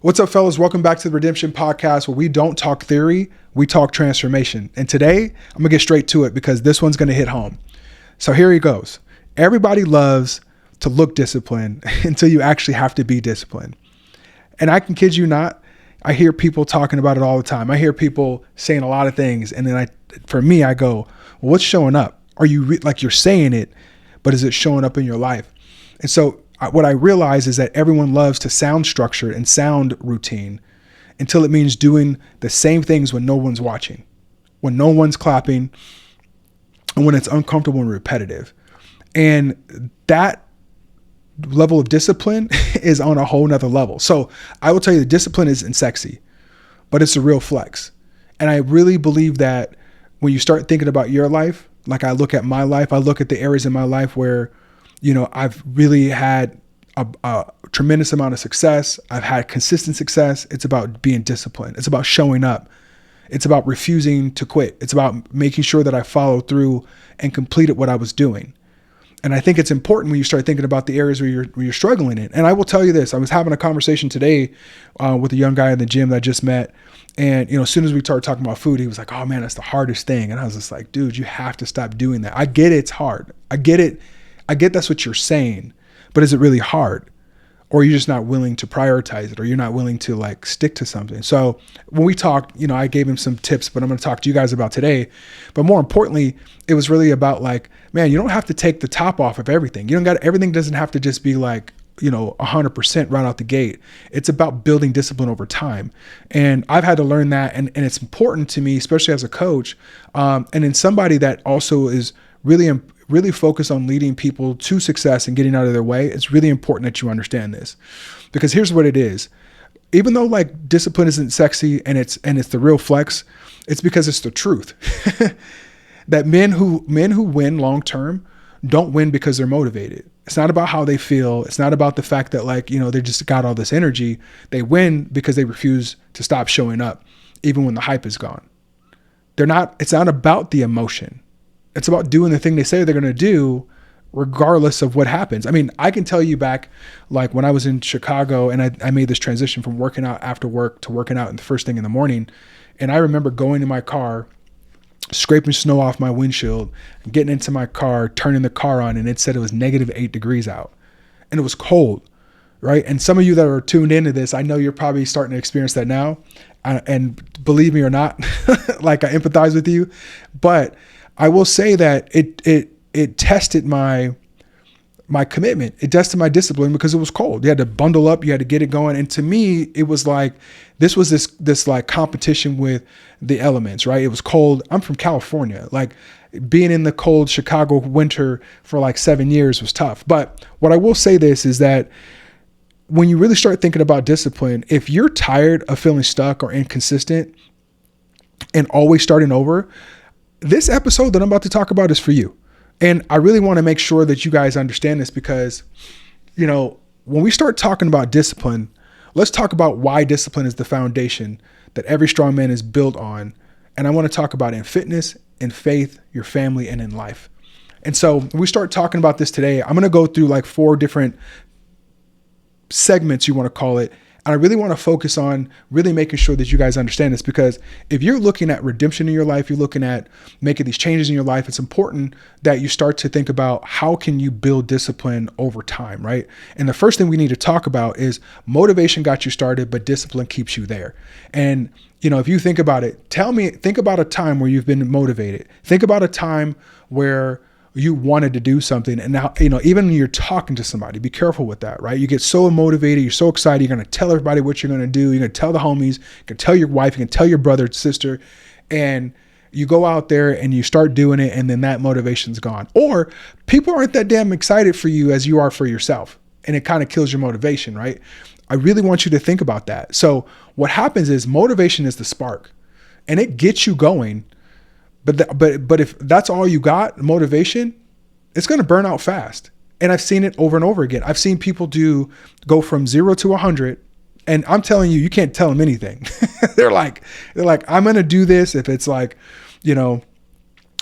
What's up, fellas? Welcome back to the Redemption Podcast, where we don't talk theory, we talk transformation. And today, I'm going to get straight to it because this one's going to hit home. So here he goes. Everybody loves to look disciplined until you actually have to be disciplined. And I can kid you not, I hear people talking about it all the time. I hear people saying a lot of things. And then for me, I go, well, what's showing up? Are you like you're saying it, but is it showing up in your life? And so what I realize is that everyone loves to sound structured and sound routine until it means doing the same things when no one's watching, when no one's clapping, and when it's uncomfortable and repetitive. And that level of discipline is on a whole nother level. So I will tell you, the discipline isn't sexy, but it's a real flex. And I really believe that when you start thinking about your life, like I look at my life, I look at the areas in my life where I've really had a tremendous amount of success. I've had consistent success. It's about being disciplined. It's about showing up. It's about refusing to quit. It's about making sure that I follow through and completed what I was doing. And I think it's important when you start thinking about the areas where you're struggling in. And I will tell you this, I was having a conversation today with a young guy in the gym that I just met. And, as soon as we started talking about food, he was like, oh man, that's the hardest thing. And I was just like, dude, you have to stop doing that. I get it's hard. I get that's what you're saying, but is it really hard? Or you're just not willing to prioritize it, or you're not willing to stick to something. So when we talked, I gave him some tips, but I'm going to talk to you guys about today. But more importantly, it was really about man, you don't have to take the top off of everything. Everything doesn't have to just be 100% right out the gate. It's about building discipline over time. And I've had to learn that. And it's important to me, especially as a coach, and in somebody that also is really focused on leading people to success and getting out of their way. It's really important that you understand this, because here's what it is. Even though discipline isn't sexy and it's the real flex, it's because it's the truth. That men who win long term don't win because they're motivated. It's not about how they feel. It's not about the fact that they just got all this energy. They win because they refuse to stop showing up, even when the hype is gone. It's not about the emotion. It's about doing the thing they say they're going to do, regardless of what happens. I mean, I can tell you back, when I was in Chicago and I made this transition from working out after work to working out in the first thing in the morning. And I remember going in my car, scraping snow off my windshield, getting into my car, turning the car on, and it said it was -8 degrees out. And it was cold, right? And some of you that are tuned into this, I know you're probably starting to experience that now. And believe me or not, I empathize with you. But I will say that it tested my commitment. It tested my discipline because it was cold. You had to bundle up. You had to get it going. And to me, it was this competition with the elements, right? It was cold. I'm from California. Being in the cold Chicago winter for 7 years was tough. But what I will say this is that when you really start thinking about discipline, if you're tired of feeling stuck or inconsistent and always starting over, this episode that I'm about to talk about is for you. And I really want to make sure that you guys understand this because, when we start talking about discipline, let's talk about why discipline is the foundation that every strong man is built on. And I want to talk about it in fitness, in faith, your family, and in life. And so when we start talking about this today, I'm going to go through 4 different segments, you want to call it. And I really want to focus on really making sure that you guys understand this, because if you're looking at redemption in your life, you're looking at making these changes in your life, it's important that you start to think about how can you build discipline over time, right? And the first thing we need to talk about is motivation got you started, but discipline keeps you there. And if you think about it, think about a time where you've been motivated. Think about a time where you wanted to do something. And now, even when you're talking to somebody, be careful with that, right? You get so motivated, you're so excited, you're going to tell everybody what you're going to do. You're going to tell the homies, you can tell your wife, you can tell your brother, sister, and you go out there and you start doing it. And then that motivation's gone. Or people aren't that damn excited for you as you are for yourself. And it kind of kills your motivation, right? I really want you to think about that. So what happens is motivation is the spark and it gets you going. But if that's all you got, motivation, it's going to burn out fast. And I've seen it over and over again. I've seen people go from 0 to 100. And I'm telling you, you can't tell them anything. they're like, I'm going to do this. If it's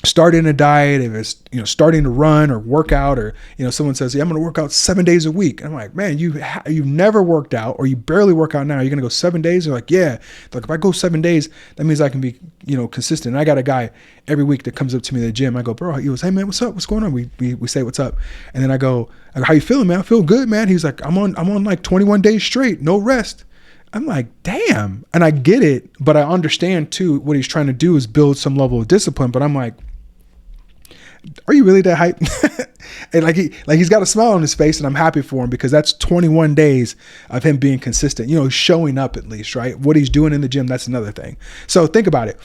starting a diet, if it's, starting to run or work out, or, someone says, yeah, I'm going to work out 7 days a week. And I'm like, man, you've never worked out, or you barely work out now. You're going to go 7 days. They're like, yeah. Like, if I go 7 days, that means I can be, consistent. And I got a guy every week that comes up to me at the gym. I go, bro, he goes, hey man, what's up? What's going on? We say, what's up? And then I go, how you feeling, man? I feel good, man. He's like, I'm on like 21 days straight, no rest. I'm like, damn. And I get it, but I understand too, what he's trying to do is build some level of discipline. But I'm like, are you really that hype? And he's got a smile on his face, and I'm happy for him, because that's 21 days of him being consistent, showing up at least, right? What he's doing in the gym, that's another thing. So think about it.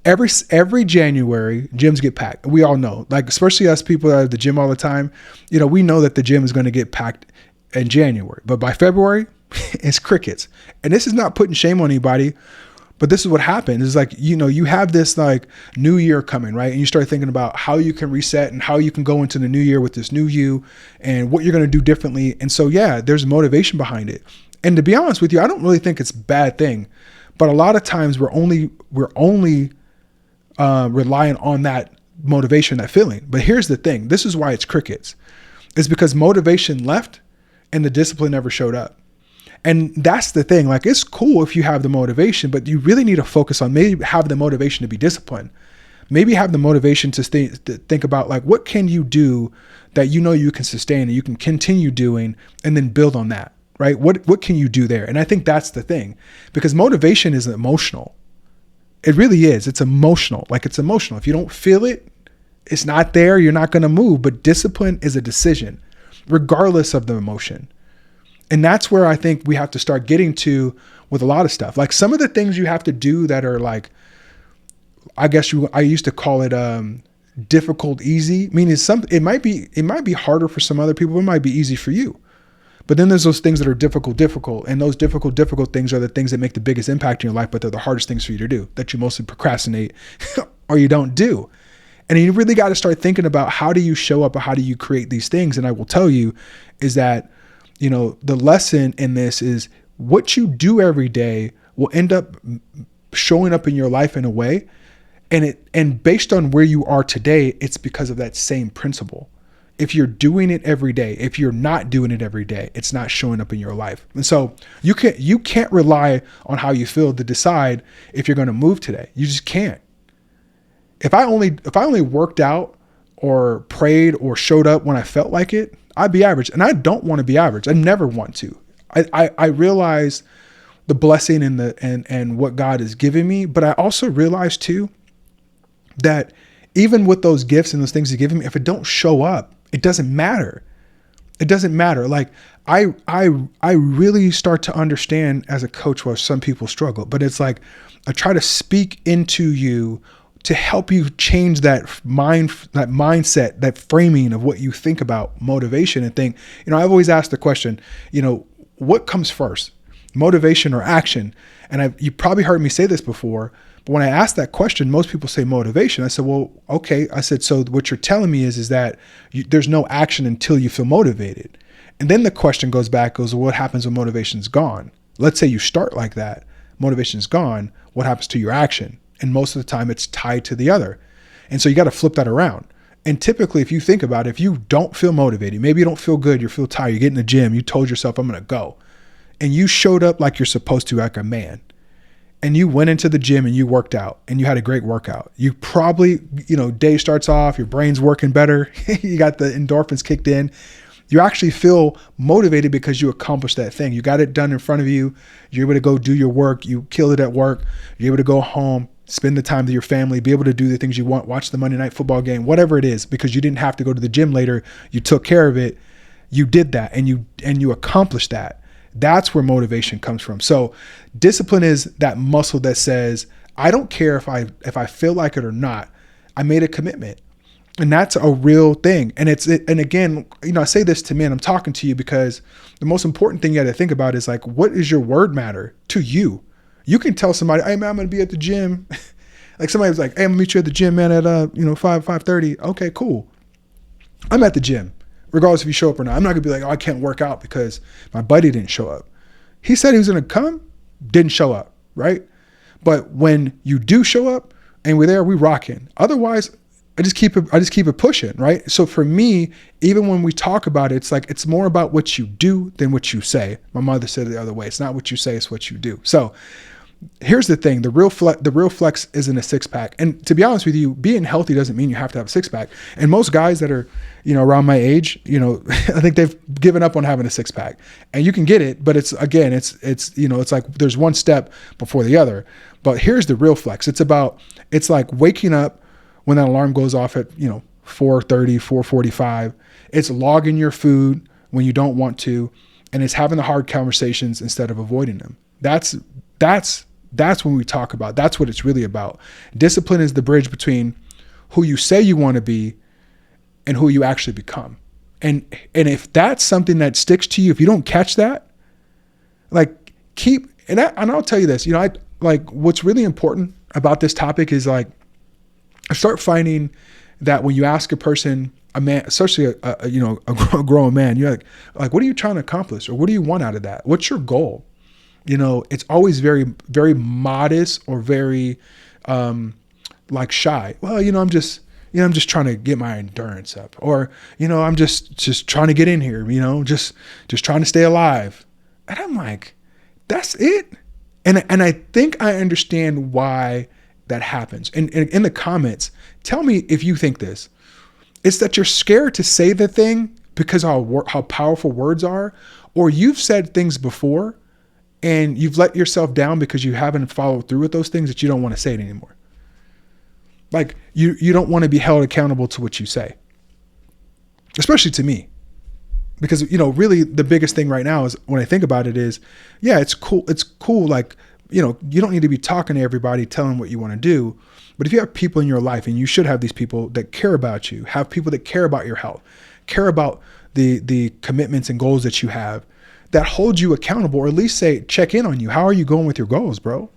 Every January, gyms get packed. We all know, like, especially us people that are at the gym all the time, we know that the gym is going to get packed in January, but by February, it's crickets. And this is not putting shame on anybody, but this is what happens. Is like, you have this like new year coming, right? And you start thinking about how you can reset and how you can go into the new year with this new you and what you're going to do differently. And so, yeah, there's motivation behind it. And to be honest with you, I don't really think it's a bad thing, but a lot of times we're only relying on that motivation, that feeling. But here's the thing. This is why it's crickets. It's because motivation left and the discipline never showed up. And that's the thing. Like, it's cool if you have the motivation, but you really need to focus on, maybe have the motivation to be disciplined. Maybe have the motivation to think about, like, what can you do that you can sustain and you can continue doing, and then build on that, right? What can you do there? And I think that's the thing, because motivation is emotional. It really is. It's emotional. Like, it's emotional. If you don't feel it, it's not there. You're not going to move. But discipline is a decision, regardless of the emotion. And that's where I think we have to start getting to with a lot of stuff. Like, some of the things you have to do that are like, I used to call it difficult, easy. Meaning it might be harder for some other people. It might be easy for you. But then there's those things that are difficult. And those difficult things are the things that make the biggest impact in your life, but they're the hardest things for you to do, that you mostly procrastinate or you don't do. And you really got to start thinking about, how do you show up, or how do you create these things? And I will tell you is that, the lesson in this is, what you do every day will end up showing up in your life in a way. And based on where you are today, it's because of that same principle. If you're doing it every day, if you're not doing it every day, it's not showing up in your life. And so you can't rely on how you feel to decide if you're going to move today. You just can't. If I only worked out or prayed or showed up when I felt like it, I'd be average. And I don't want to be average. I never want to. I realize the blessing and what God has given me, but I also realize too that even with those gifts and those things He's given me, if it don't show up, it doesn't matter. It doesn't matter. Like, I really start to understand as a coach why some people struggle, but it's like, I try to speak into you to help you change that mindset, that framing of what you think about motivation, and think, I've always asked the question, what comes first, motivation or action? And you probably heard me say this before, but when I asked that question, most people say motivation. I said, well, okay. I said, so what you're telling me is that there's no action until you feel motivated. And then the question goes, well, what happens when motivation's gone? Let's say you start like that, motivation's gone. What happens to your action? And most of the time it's tied to the other. And so you got to flip that around. And typically, if you think about it, if you don't feel motivated, maybe you don't feel good, you feel tired, you get in the gym, you told yourself, I'm going to go. And you showed up like you're supposed to, like a man. And you went into the gym and you worked out and you had a great workout. You probably, day starts off, your brain's working better. You got the endorphins kicked in. You actually feel motivated because you accomplished that thing. You got it done in front of you. You're able to go do your work. You killed it at work. You're able to go home, spend the time with your family, be able to do the things you want, watch the Monday night football game, whatever it is, because you didn't have to go to the gym later. You took care of it. You did that and you accomplished that. That's where motivation comes from. So discipline is that muscle that says, I don't care if I feel like it or not. I made a commitment. And that's a real thing. And and again, I say this to men, I'm talking to you, because the most important thing you got to think about is, like, what is your word matter to you? You can tell somebody, hey man, I'm going to be at the gym. Like, somebody was like, hey, I'm gonna meet you at the gym, man, at 5:30. Okay, cool. I'm at the gym, regardless if you show up or not. I'm not gonna be like, oh, I can't work out because my buddy didn't show up. He said he was gonna come, didn't show up, right? But when you do show up and we're there, we rocking. Otherwise, I just keep it pushing, right? So for me, even when we talk about it, it's like, it's more about what you do than what you say. My mother said it the other way. It's not what you say, it's what you do. So here's the thing. The real flex isn't a six pack. And to be honest with you, being healthy doesn't mean you have to have a six pack. And most guys that are, around my age, I think they've given up on having a six pack, and you can get it, but it's like there's one step before the other. But here's the real flex. It's like waking up when that alarm goes off at, 4:30, 4:45. It's logging your food when you don't want to, and it's having the hard conversations instead of avoiding them. That's when we talk about, that's what it's really about. Discipline is the bridge between who you say you want to be and who you actually become. And if that's something that sticks to you, if you don't catch that, like and I'll tell you this, what's really important about this topic is like, I start finding that when you ask a person, a man, especially a grown man, you're like, what are you trying to accomplish? Or what do you want out of that? What's your goal? It's always very, very modest or very, shy. Well, I'm just trying to get my endurance up, or, I'm just trying to get in here, just trying to stay alive. And I'm like, that's it. And I think I understand why that happens. And in the comments, tell me if you think this. It's that you're scared to say the thing because how powerful words are, or you've said things before and you've let yourself down because you haven't followed through with those things that you don't want to say it anymore. Like you don't want to be held accountable to what you say, especially to me. Because, really the biggest thing right now is, when I think about it, is, yeah, it's cool. It's cool. Like, you don't need to be talking to everybody, telling what you want to do. But if you have people in your life, and you should have these people that care about you, have people that care about your health, care about the commitments and goals that you have, that hold you accountable, or at least check in on you. How are you going with your goals, bro?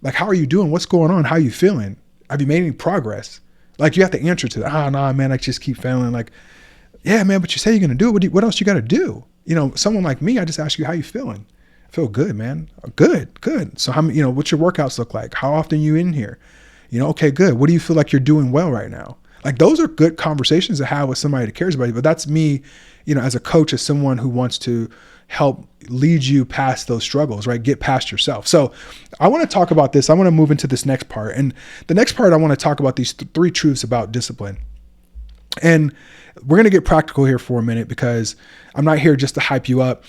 Like, how are you doing? What's going on? How are you feeling? Have you made any progress? Like, you have to answer to that. Nah, man, I just keep failing. Like, yeah, man, but you say you're going to do it. What else you got to do? Someone like me, I just ask you, how you feeling? I feel good, man. Good. So what's your workouts look like? How often are you in here? Okay, good. What do you feel like you're doing well right now? Like, those are good conversations to have with somebody that cares about you. But that's me, as a coach, as someone who wants to help lead you past those struggles, right? Get past yourself. So I want to talk about this. I want to move into this next part. And the next part, I want to talk about these three truths about discipline. And we're going to get practical here for a minute, because I'm not here just to hype you up.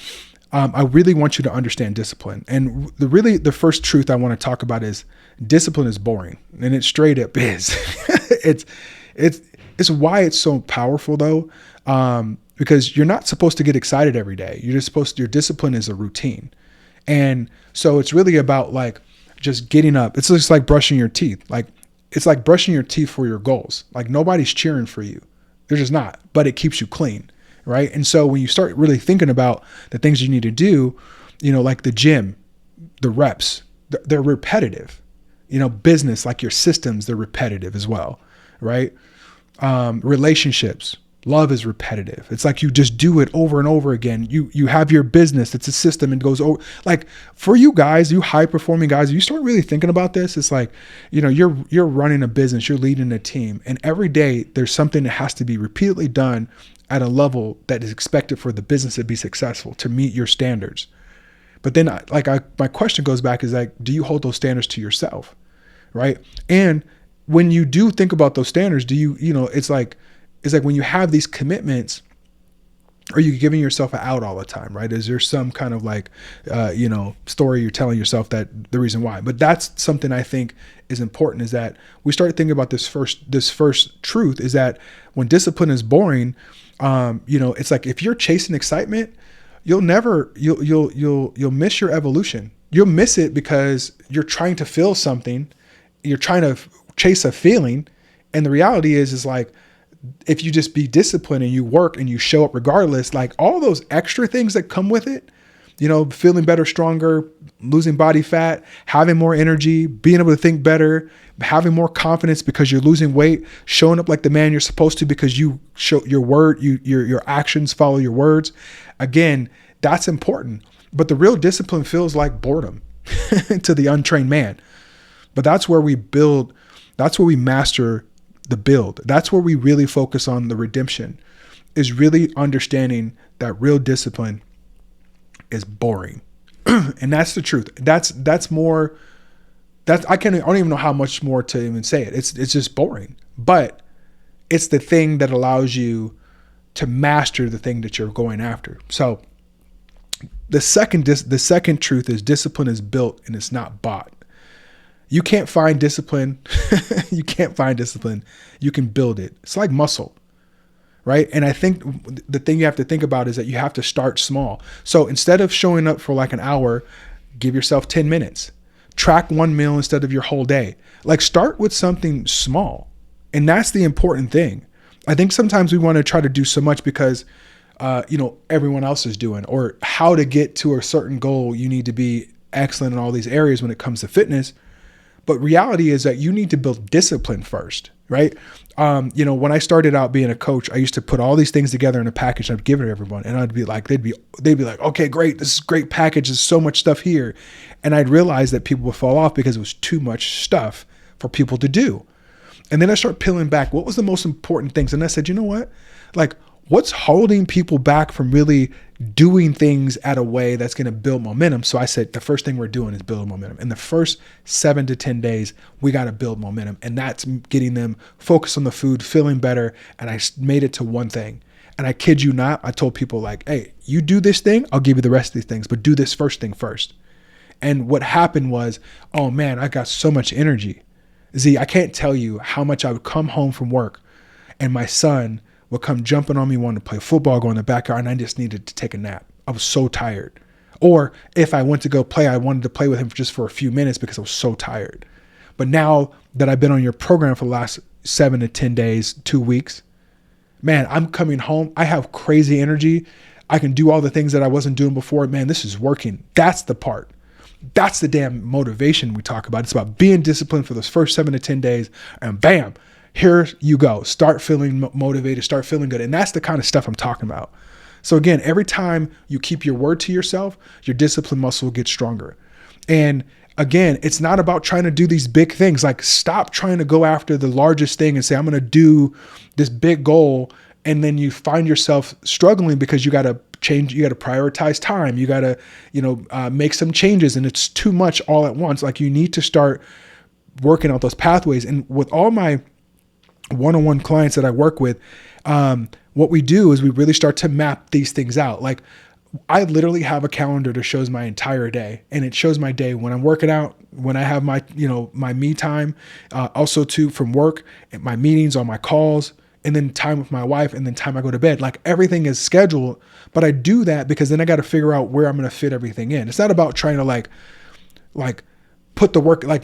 I really want you to understand discipline. And the first truth I want to talk about is discipline is boring. And it straight up is. It's why it's so powerful, though. Because you're not supposed to get excited every day. Your discipline is a routine. And so it's really about like just getting up. It's just like brushing your teeth. Like, it's like brushing your teeth for your goals. Like, nobody's cheering for you. They're just not, but it keeps you clean, right? And so when you start really thinking about the things you need to do, like the gym, the reps, they're repetitive. Business, like your systems, they're repetitive as well, right? Relationships, love is repetitive. It's like you just do it over and over again. You have your business, it's a system, and goes over. Like, for you guys, you high performing guys, you start really thinking about this. It's like, you're running a business, you're leading a team, and every day there's something that has to be repeatedly done at a level that is expected for the business to be successful, to meet your standards. But then my question goes back, is like, do you hold those standards to yourself? Right? And when you do think about those standards, it's like when you have these commitments, are you giving yourself an out all the time, right? Is there some kind of story you're telling yourself that the reason why? But that's something I think is important, is that we start thinking about this first truth, is that when discipline is boring, it's like, if you're chasing excitement, you'll miss your evolution. You'll miss it because you're trying to feel something. You're trying to chase a feeling. And the reality is like, if you just be disciplined and you work and you show up regardless, like all those extra things that come with it, feeling better, stronger, losing body fat, having more energy, being able to think better, having more confidence because you're losing weight, showing up like the man you're supposed to because you show your word, your actions follow your words. Again, that's important. But the real discipline feels like boredom to the untrained man. But that's where we master the build. That's where we really focus on the redemption, is really understanding that real discipline is boring. And that's the truth. That's more, I don't even know how much more to even say it. It's just boring, but it's the thing that allows you to master the thing that you're going after. So the second truth is discipline is built and it's not bought. You can't find discipline. You can't find discipline. You can build it. It's like muscle, right? And I think the thing you have to think about is that you have to start small. So instead of showing up for like an hour, give yourself 10 minutes. Track one meal instead of your whole day. Like, start with something small. And that's the important thing. I think sometimes we want to try to do so much because, everyone else is doing, or how to get to a certain goal. You need to be excellent in all these areas when it comes to fitness. But reality is that you need to build discipline first, right? When I started out being a coach, I used to put all these things together in a package and I'd give it to everyone. And I'd be like, they'd be like, okay, great. This is a great package. There's so much stuff here. And I'd realize that people would fall off because it was too much stuff for people to do. And then I start peeling back. What was the most important things? And I said, you know what? Like, what's holding people back from really doing things at a way that's going to build momentum? So I said, the first thing we're doing is build momentum. In the first 7 to 10 days, we got to build momentum. And that's getting them focused on the food, feeling better. And I made it to one thing. And I kid you not, I told people like, hey, you do this thing, I'll give you the rest of these things, but do this first thing first. And what happened was, oh man, I got so much energy. Z, I can't tell you how much I would come home from work and my son would come jumping on me, wanting to play football, go in the backyard, and I just needed to take a nap. I was so tired. Or if I went to go play, I wanted to play with him just for a few minutes because I was so tired. But now that I've been on your program for the last 7 to 10 days, 2 weeks, man, I'm coming home. I have crazy energy. I can do all the things that I wasn't doing before. Man, this is working. That's the part. That's the damn motivation we talk about. It's about being disciplined for those first 7 to 10 days, and bam, here you go. Start feeling motivated, start feeling good. And that's the kind of stuff I'm talking about. So again, every time you keep your word to yourself, your discipline muscle gets stronger. And again, it's not about trying to do these big things. Like, stop trying to go after the largest thing and say, I'm going to do this big goal. And then you find yourself struggling because you got to change, you got to prioritize time. You got to, make some changes, and it's too much all at once. Like, you need to start working out those pathways. And with all my one-on-one clients that I work with, what we do is we really start to map these things out. Like, I literally have a calendar that shows my entire day, and it shows my day when I'm working out, when I have my, my me time, also too from work, and my meetings, all my calls, and then time with my wife, and then time I go to bed. Like, everything is scheduled, but I do that because then I got to figure out where I'm going to fit everything in. It's not about trying to like put the work, like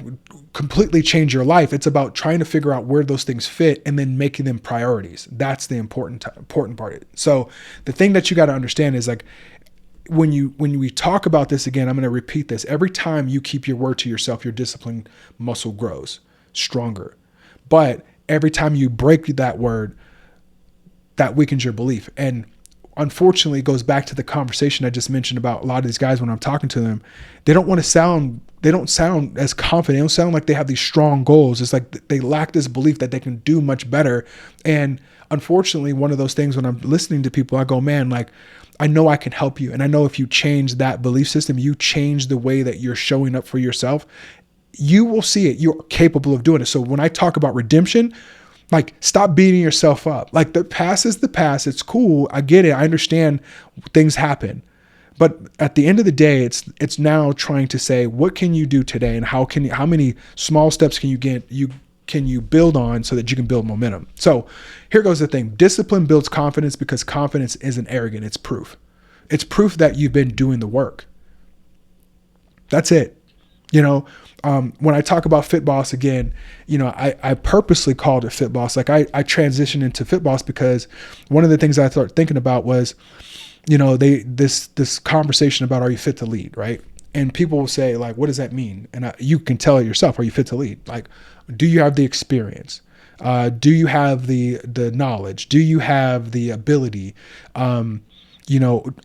completely change your life. It's about trying to figure out where those things fit and then making them priorities. That's the important part. So the thing that you got to understand is, like, when we talk about this again, I'm going to repeat this. Every time you keep your word to yourself, your discipline muscle grows stronger. But every time you break that word, that weakens your belief. And unfortunately, it goes back to the conversation I just mentioned about a lot of these guys. When I'm talking to them, they don't sound as confident. They don't sound like they have these strong goals. It's like they lack this belief that they can do much better. And unfortunately, one of those things, when I'm listening to people, I go, man, like, I know I can help you. And I know if you change that belief system, you change the way that you're showing up for yourself, you will see it. You're capable of doing it. So when I talk about redemption, like, stop beating yourself up. Like, the past is the past. It's cool. I get it. I understand things happen. But at the end of the day, it's now trying to say, what can you do today, and how many small steps can you build on so that you can build momentum? So here goes the thing. Discipline builds confidence because confidence isn't arrogant. It's proof. It's proof that you've been doing the work. That's it. When I talk about Fit Boss again, I purposely called it Fit Boss. Like, I transitioned into Fit Boss because one of the things I started thinking about was, this conversation about, are you fit to lead, right? And people will say, like, what does that mean? And you can tell it yourself. Are you fit to lead? Like, do you have the experience? Do you have the knowledge? Do you have the ability?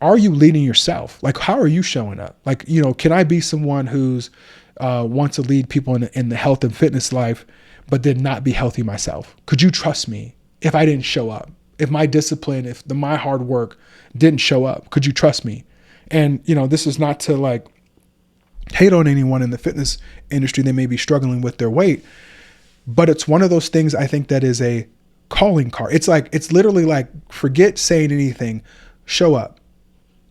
Are you leading yourself? Like, how are you showing up? Like, can I be someone who's wants to lead people in the health and fitness life, but then not be healthy myself? Could you trust me if I didn't show up? If my discipline, if my hard work didn't show up, could you trust me? And, this is not to like hate on anyone in the fitness industry that may be struggling with their weight, but it's one of those things I think that is a calling card. It's literally like, forget saying anything, show up.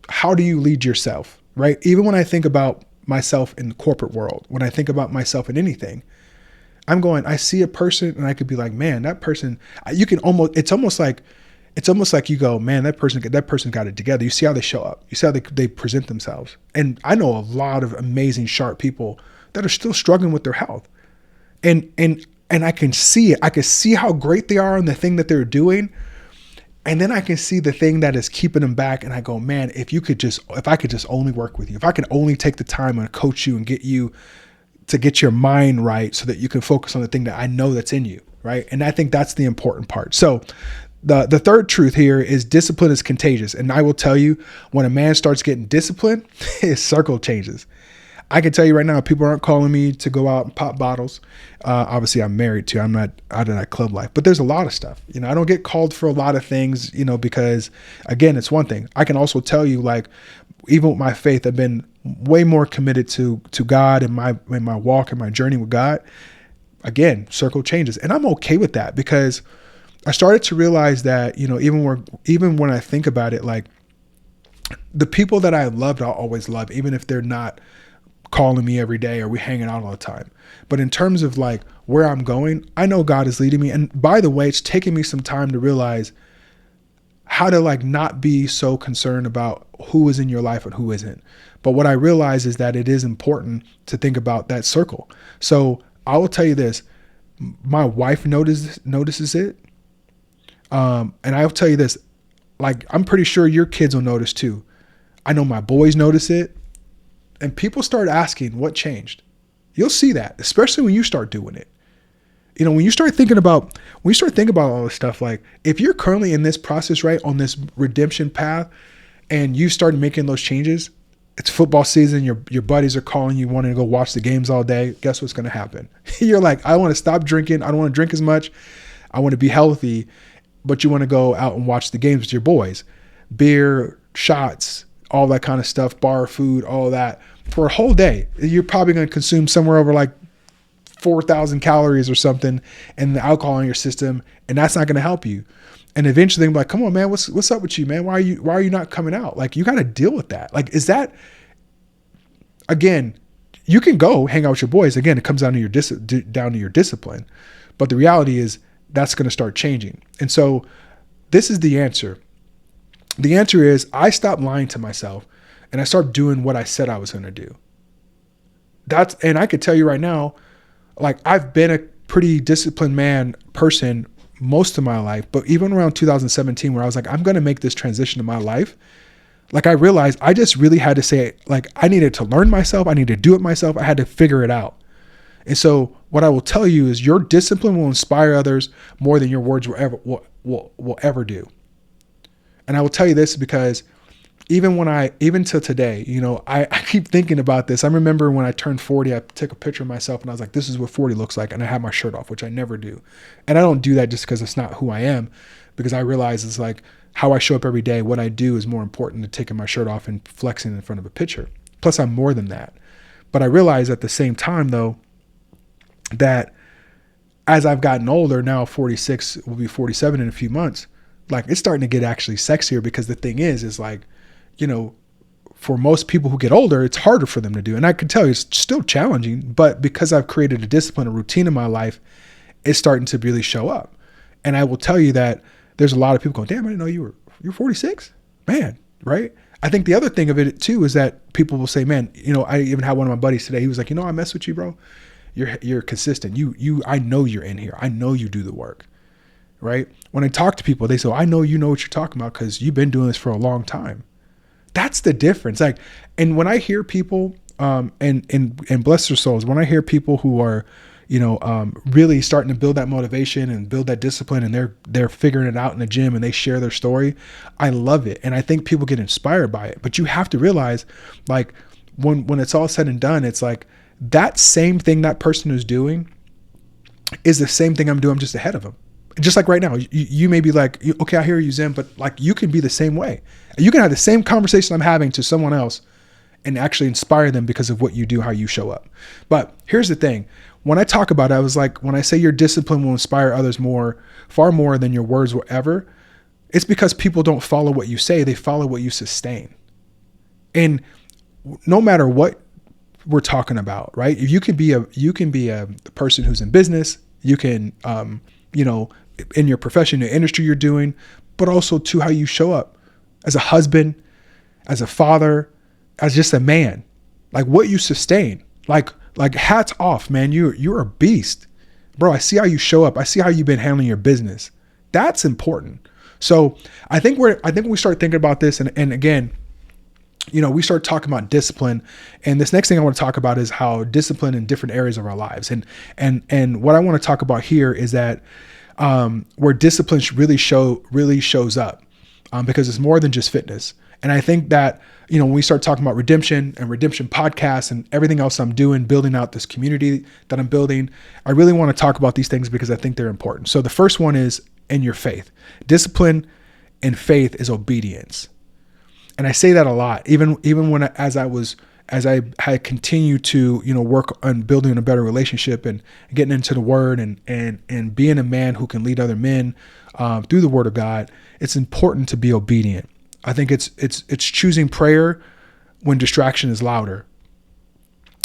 How do you lead yourself, right? Even when I think about myself in the corporate world, when I think about myself in anything, I see a person and I could be like, man, that person, it's almost like you go, man, that person got it together. You see how they show up. You see how they present themselves. And I know a lot of amazing, sharp people that are still struggling with their health. And I can see it. I can see how great they are in the thing that they're doing. And then I can see the thing that is keeping them back. And I go, man, if I could just only work with you, if I could only take the time and coach you and get you to get your mind right so that you can focus on the thing that I know that's in you, right? And I think that's the important part. So the third truth here is discipline is contagious. And I will tell you, when a man starts getting disciplined, his circle changes. I can tell you right now, people aren't calling me to go out and pop bottles. Obviously, I'm married too. I'm not out of that club life, but there's a lot of stuff. I don't get called for a lot of things, because again, it's one thing. I can also tell you, like, even with my faith, I've been way more committed to God and my walk and my journey with God. Again, circle changes, and I'm okay with that because I started to realize that, even when I think about it, like the people that I loved, I'll always love, even if they're not calling me every day or we hanging out all the time. But in terms of like where I'm going, I know God is leading me. And by the way, it's taken me some time to realize how to like not be so concerned about who is in your life and who isn't. But what I realize is that it is important to think about that circle. So I will tell you this, my wife notices it. And I'll tell you this, like, I'm pretty sure your kids will notice too. I know my boys notice it. And people start asking what changed. You'll see that, especially when you start doing it. When you start thinking about all this stuff, like if you're currently in this process, right, on this redemption path, and you start making those changes, it's football season, your buddies are calling you, wanting to go watch the games all day. Guess what's going to happen? You're like, I want to stop drinking. I don't want to drink as much. I want to be healthy, but you want to go out and watch the games with your boys. Beer, shots, all that kind of stuff, bar food, all that. For a whole day, you're probably going to consume somewhere over like 4,000 calories or something and the alcohol in your system. And that's not going to help you. And eventually I'm like, come on, man, what's up with you, man? Why are you not coming out? Like, you got to deal with that. Like, is that, again, you can go hang out with your boys. Again, it comes down to your discipline. But the reality is that's going to start changing. And so this is the answer. The answer is I stopped lying to myself and I started doing what I said I was going to do. And I could tell you right now, like, I've been a pretty disciplined person most of my life, but even around 2017, where I was like, I'm going to make this transition in my life. Like, I realized I just really had to say, like, I needed to learn myself. I needed to do it myself. I had to figure it out. And so what I will tell you is your discipline will inspire others more than your words will ever do. And I will tell you this because even till today, I keep thinking about this. I remember when I turned 40, I took a picture of myself and I was like, this is what 40 looks like. And I had my shirt off, which I never do. And I don't do that just because it's not who I am, because I realize it's like how I show up every day. What I do is more important than taking my shirt off and flexing in front of a picture. Plus, I'm more than that. But I realize at the same time, though, that as I've gotten older, now 46, will be 47 in a few months, like, it's starting to get actually sexier, because the thing is like, for most people who get older, it's harder for them to do. And I can tell you it's still challenging, but because I've created a discipline, a routine in my life, it's starting to really show up. And I will tell you that there's a lot of people going, damn, I didn't know you're 46, man. Right. I think the other thing of it too, is that people will say, man, I even had one of my buddies today. He was like, I mess with you, bro. You're consistent. I know you're in here. I know you do the work. Right. When I talk to people, they say, I know you know what you're talking about because you've been doing this for a long time. That's the difference. Like, and when I hear people, and bless their souls, when I hear people who are, really starting to build that motivation and build that discipline, and they're figuring it out in the gym and they share their story. I love it. And I think people get inspired by it, but you have to realize, like, when it's all said and done, it's like that same thing that person is doing is the same thing I'm doing. I'm just ahead of them. Just like right now, you may be like, okay, I hear you, Zen, but like you can be the same way. You can have the same conversation I'm having to someone else and actually inspire them because of what you do, how you show up. But here's the thing. When I talk about it, I was like, when I say your discipline will inspire others far more than your words will ever, it's because people don't follow what you say, they follow what you sustain. And no matter what we're talking about, right? You can be a person who's in business, you can, in your profession, your industry you're doing, but also to how you show up as a husband, as a father, as just a man, like what you sustain, like hats off, man. You're a beast, bro. I see how you show up. I see how you've been handling your business. That's important. So I think when we start thinking about this, and again, we start talking about discipline, and this next thing I want to talk about is how discipline in different areas of our lives. And what I want to talk about here is that where discipline really shows up, because it's more than just fitness. And I think that, when we start talking about redemption and redemption podcasts and everything else I'm doing, building out this community that I'm building, I really want to talk about these things because I think they're important. So the first one is in your faith. Discipline in faith is obedience. And I say that a lot, even when as I had continued to, work on building a better relationship and getting into the word and being a man who can lead other men through the word of God, it's important to be obedient. I think it's choosing prayer when distraction is louder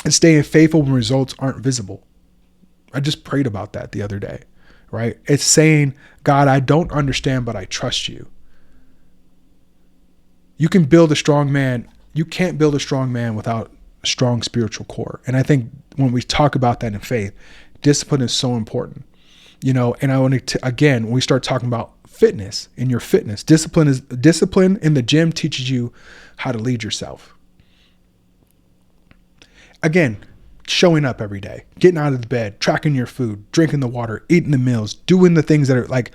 and staying faithful when results aren't visible. I just prayed about that the other day, right? It's saying, God, I don't understand, but I trust you. You can build a strong man. You can't build a strong man without a strong spiritual core. And I think when we talk about that in faith, discipline is so important, and I want to, again, when we start talking about fitness, in your fitness, discipline in the gym teaches you how to lead yourself. Again, showing up every day, getting out of the bed, tracking your food, drinking the water, eating the meals, doing the things that are like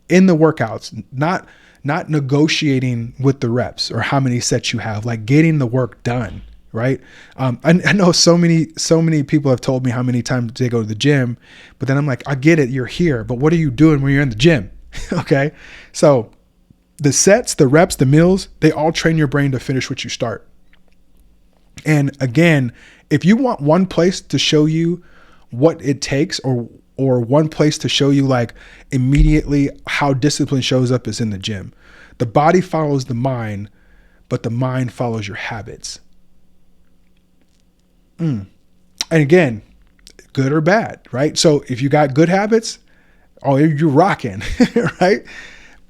in the workouts, not negotiating with the reps or how many sets you have, like getting the work done, right? I know so many people have told me how many times they go to the gym, but then I'm like, I get it, you're here, but what are you doing when you're in the gym? Okay. So the sets, the reps, the meals, they all train your brain to finish what you start. And again, if you want one place to show you what it takes, or one place to show you like immediately how discipline shows up, is in the gym. The body follows the mind, but the mind follows your habits. And again, good or bad, right? So if you got good habits, you're rocking, right?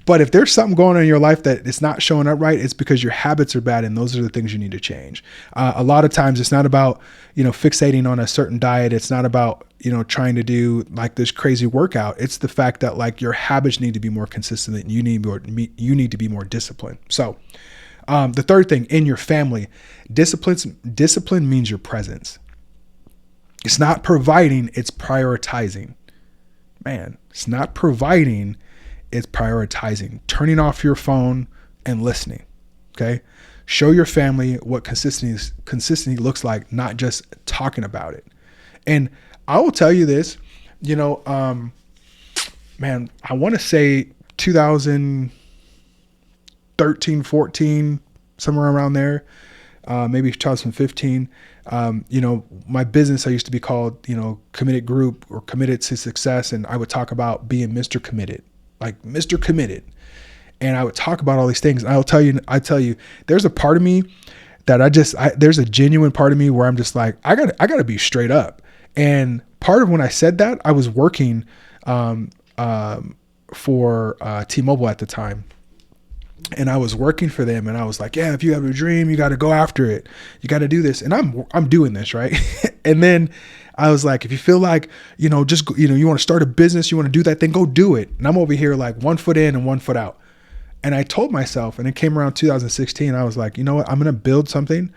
But if there's something going on in your life that it's not showing up right, it's because your habits are bad, and those are the things you need to change. A lot of times it's not about, fixating on a certain diet. It's not about, trying to do like this crazy workout. It's the fact that like your habits need to be more consistent, and you need to be more disciplined. So the third thing, in your family, discipline means your presence. It's not providing, it's prioritizing. Man, it's not providing, it's prioritizing. Turning off your phone and listening. Okay. Show your family what consistency looks like, not just talking about it. And I will tell you this, man, I want to say 2013, 14, somewhere around there, maybe 2015. My business, I used to be called, Committed Group or Committed to Success. And I would talk about being Mr. Committed, like Mr. Committed. And I would talk about all these things. And I tell you, there's a part of me that there's a genuine part of me where I'm just like, I gotta be straight up. And part of when I said that, I was working, for T-Mobile at the time. And I was working for them, and I was like, yeah, if you have a dream, you got to go after it. You got to do this. And I'm doing this, right? And then I was like, if you feel like, just, you want to start a business, you want to do that thing, go do it. And I'm over here like 1 foot in and 1 foot out. And I told myself, and it came around 2016, I was like, you know what? I'm going to build something,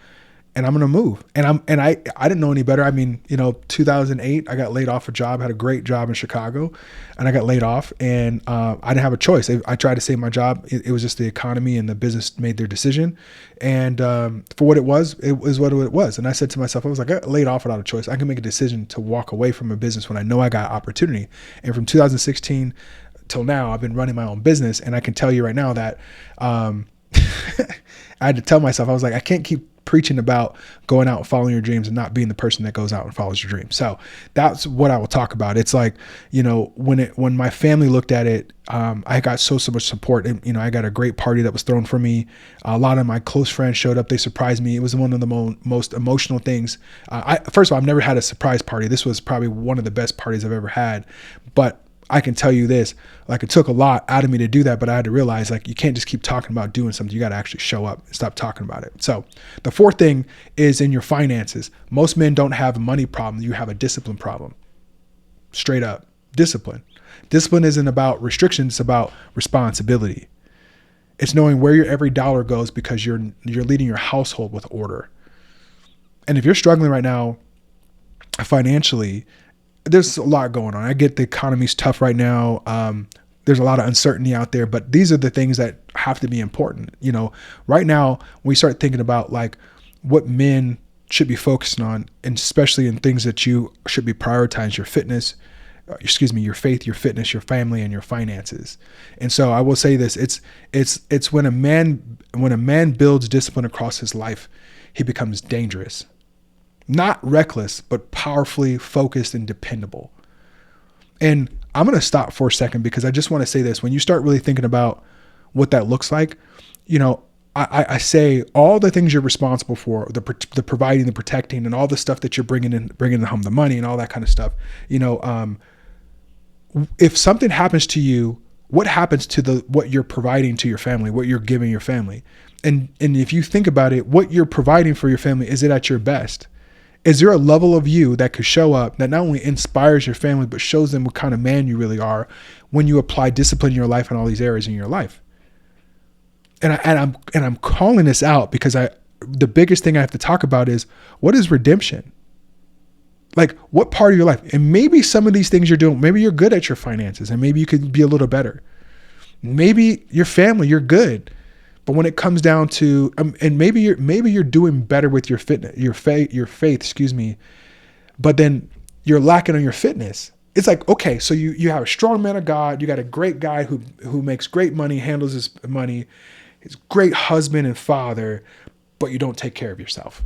and I'm going to move. And I didn't know any better. I mean, 2008, I got laid off a job, had a great job in Chicago, and I got laid off, and I didn't have a choice. I tried to save my job. It was just the economy, and the business made their decision. And for what it was what it was. And I said to myself, I was like, I got laid off without a choice. I can make a decision to walk away from a business when I know I got opportunity. And from 2016 till now, I've been running my own business, and I can tell you right now that I had to tell myself, I was like, I can't keep preaching about going out and following your dreams and not being the person that goes out and follows your dreams. So that's what I will talk about. It's like, when my family looked at it, I got so much support, and, I got a great party that was thrown for me. A lot of my close friends showed up. They surprised me. It was one of the most emotional things. First of all, I've never had a surprise party. This was probably one of the best parties I've ever had, but I can tell you this, like, it took a lot out of me to do that, but I had to realize, like, you can't just keep talking about doing something. You got to actually show up and stop talking about it. So the fourth thing is in your finances. Most men don't have a money problem. You have a discipline problem. Straight up. Discipline. Discipline isn't about restrictions. It's about responsibility. It's knowing where your every dollar goes, because you're leading your household with order. And if you're struggling right now financially, there's a lot going on. I get the economy's tough right now. There's a lot of uncertainty out there, but these are the things that have to be important. Right now, we start thinking about, like, what men should be focusing on, and especially in things that you should be prioritizing: your fitness, your faith, your fitness, your family, and your finances. And so I will say this, it's when a man builds discipline across his life, he becomes dangerous. Not reckless, but powerfully focused and dependable. And I'm going to stop for a second, because I just want to say this. When you start really thinking about what that looks like, I say all the things you're responsible for, the providing, the protecting, and all the stuff that you're bringing home, the money and all that kind of stuff. If something happens to you, what happens to what you're providing to your family, what you're giving your family? And if you think about it, what you're providing for your family, is it at your best? Is there a level of you that could show up that not only inspires your family, but shows them what kind of man you really are when you apply discipline in your life and all these areas in your life? And I'm calling this out because the biggest thing I have to talk about is, what is redemption? Like, what part of your life? And maybe some of these things you're doing, maybe you're good at your finances, and maybe you could be a little better. Maybe your family, you're good. But when it comes down to, and maybe you're doing better with your fitness, your faith, but then you're lacking on your fitness. It's like, okay, so you have a strong man of God, you got a great guy who makes great money, handles his money, he's a great husband and father, but you don't take care of yourself.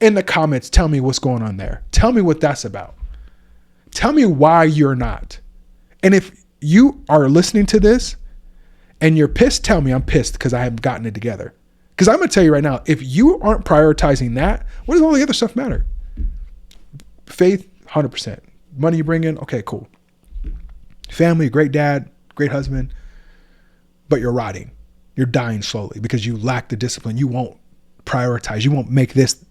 In the comments, tell me what's going on there. Tell me what that's about. Tell me why you're not. And if you are listening to this and you're pissed, tell me I'm pissed because I haven't gotten it together. Because I'm going to tell you right now, if you aren't prioritizing that, what does all the other stuff matter? Faith, 100%. Money you bring in, okay, cool. Family, great dad, great husband, but you're rotting. You're dying slowly because you lack the discipline. You won't prioritize. You won't make this.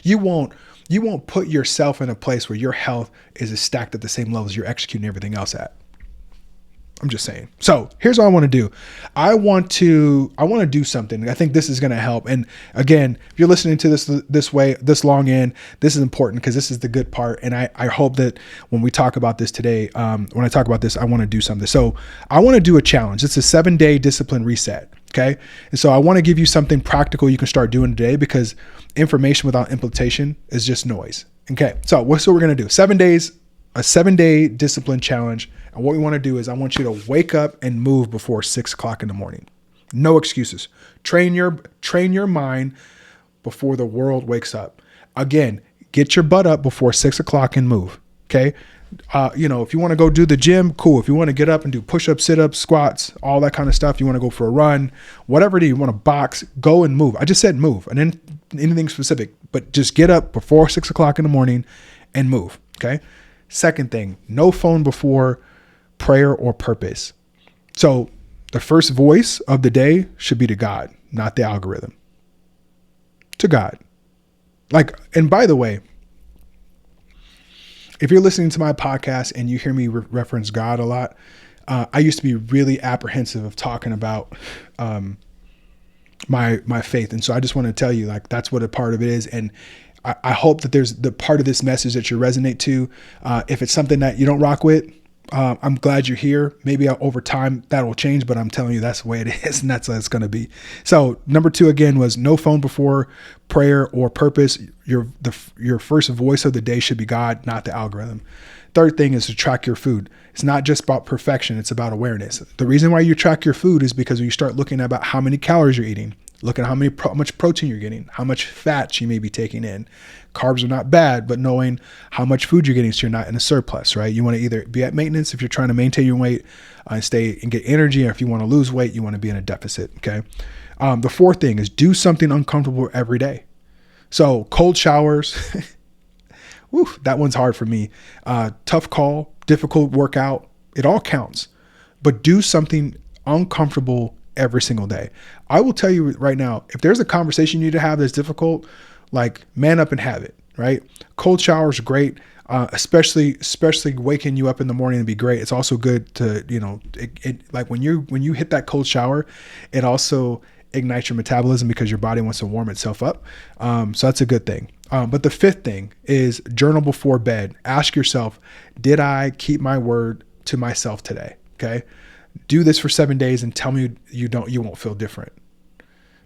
You won't put yourself in a place where your health is stacked at the same level as you're executing everything else at. I'm just saying. So here's what I want to do. I want to do something. I think this is going to help. And again, if you're listening to this long in, this is important because this is the good part. And I hope that when we talk about this today, when I talk about this, I want to do something. So I want to do a challenge. It's a 7-day discipline reset. Okay. And so I want to give you something practical you can start doing today, because information without implementation is just noise. Okay. So what's what we're going to do? 7 days, a 7-day discipline challenge. And what we want to do is I want you to wake up and move before 6 o'clock in the morning. No excuses. Train your mind before the world wakes up. Again, get your butt up before 6 o'clock and move. Okay. If you want to go do the gym, cool. If you want to get up and do push-ups, sit-ups, squats, all that kind of stuff, you want to go for a run, whatever it is, you want to box, go and move. I just said move. I didn't anything specific, but just get up before 6 o'clock in the morning and move. Okay. Second thing, no phone before prayer or purpose. So the first voice of the day should be to God, not the algorithm. To God. And by the way, if you're listening to my podcast and you hear me reference God a lot, I used to be really apprehensive of talking about my faith. And so I just want to tell you, like, that's what a part of it is. And I hope that there's the part of this message that you resonate to. If it's something that you don't rock with, I'm glad you're here. Maybe over time that will change, but I'm telling you, that's the way it is. And that's what it's going to be. So number 2, again, was no phone before prayer or purpose. Your first voice of the day should be God, not the algorithm. Third thing is to track your food. It's not just about perfection. It's about awareness. The reason why you track your food is because when you start looking about how many calories you're eating, look at how much protein you're getting, how much fat you may be taking in. Carbs are not bad, but knowing how much food you're getting so you're not in a surplus, right? You want to either be at maintenance if you're trying to maintain your weight and stay and get energy, or if you want to lose weight, you want to be in a deficit, okay? The fourth thing is do something uncomfortable every day. So cold showers, whew, that one's hard for me. Tough call, difficult workout, it all counts. But do something uncomfortable every single day. I will tell you right now, if there's a conversation you need to have that's difficult, like, man up and have it, right? Cold showers are great, especially waking you up in the morning would be great. It's also good to, like when you hit that cold shower, it also ignites your metabolism because your body wants to warm itself up. So that's a good thing. But the fifth thing is journal before bed. Ask yourself, did I keep my word to myself today? Okay. Do this for 7 days and tell me you won't feel different.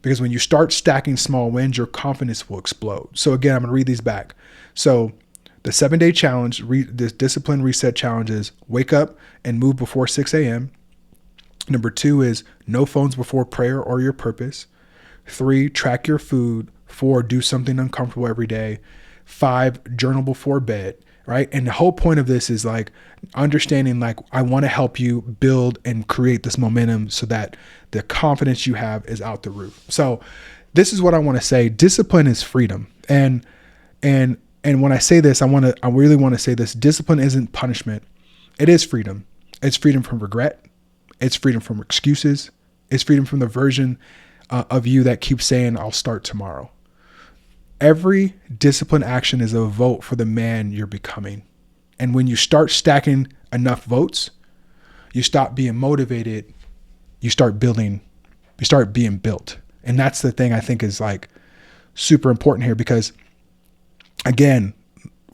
Because when you start stacking small wins, your confidence will explode. So again, I'm going to read these back. So the 7-day challenge, this discipline reset challenge is wake up and move before 6 a.m. Number 2 is no phones before prayer or your purpose. 3, track your food. 4, do something uncomfortable every day. 5, journal before bed. Right. And the whole point of this is like understanding, like, I want to help you build and create this momentum so that the confidence you have is out the roof. So this is what I want to say. Discipline is freedom. And when I say this, I really want to say this. Discipline isn't punishment. It is freedom. It's freedom from regret. It's freedom from excuses. It's freedom from the version of you that keeps saying, I'll start tomorrow. Every discipline action is a vote for the man you're becoming. And when you start stacking enough votes, you stop being motivated, you start being built. And that's the thing I think is like super important here, because again,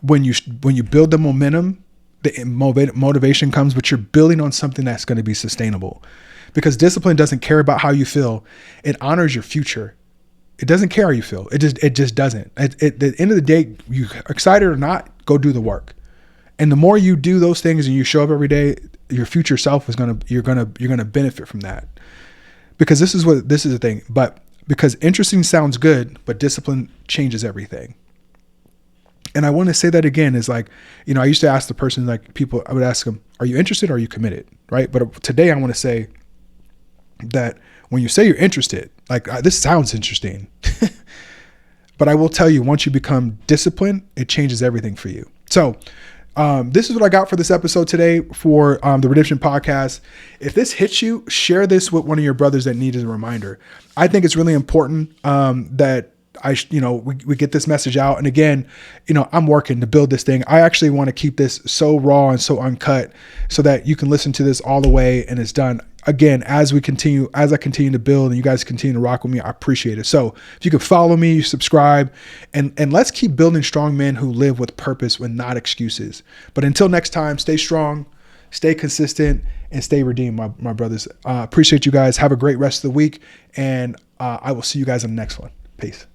when you build the momentum, the motivation comes, but you're building on something that's going to be sustainable. Because discipline doesn't care about how you feel. It honors your future. It doesn't care how you feel. It just doesn't. At the end of the day, you excited or not, go do the work. And the more you do those things and you show up every day, your future self you're gonna benefit from that. Because this is the thing. But because interesting sounds good, but discipline changes everything. And I want to say that again is like, I used to ask the person, like people, I would ask them, are you interested or are you committed? Right. But today I want to say that when you say you're interested, like this sounds interesting, but I will tell you, once you become disciplined, it changes everything for you. So this is what I got for this episode today for the Redemption Podcast. If this hits you, share this with one of your brothers that needs a reminder. I think it's really important that we get this message out. And again, I'm working to build this thing. I actually want to keep this so raw and so uncut so that you can listen to this all the way and it's done. Again, as I continue to build and you guys continue to rock with me, I appreciate it. So if you can follow me, you subscribe, and let's keep building strong men who live with purpose with not excuses. But until next time, stay strong, stay consistent, and stay redeemed, my brothers. Appreciate you guys. Have a great rest of the week. And I will see you guys on the next one. Peace.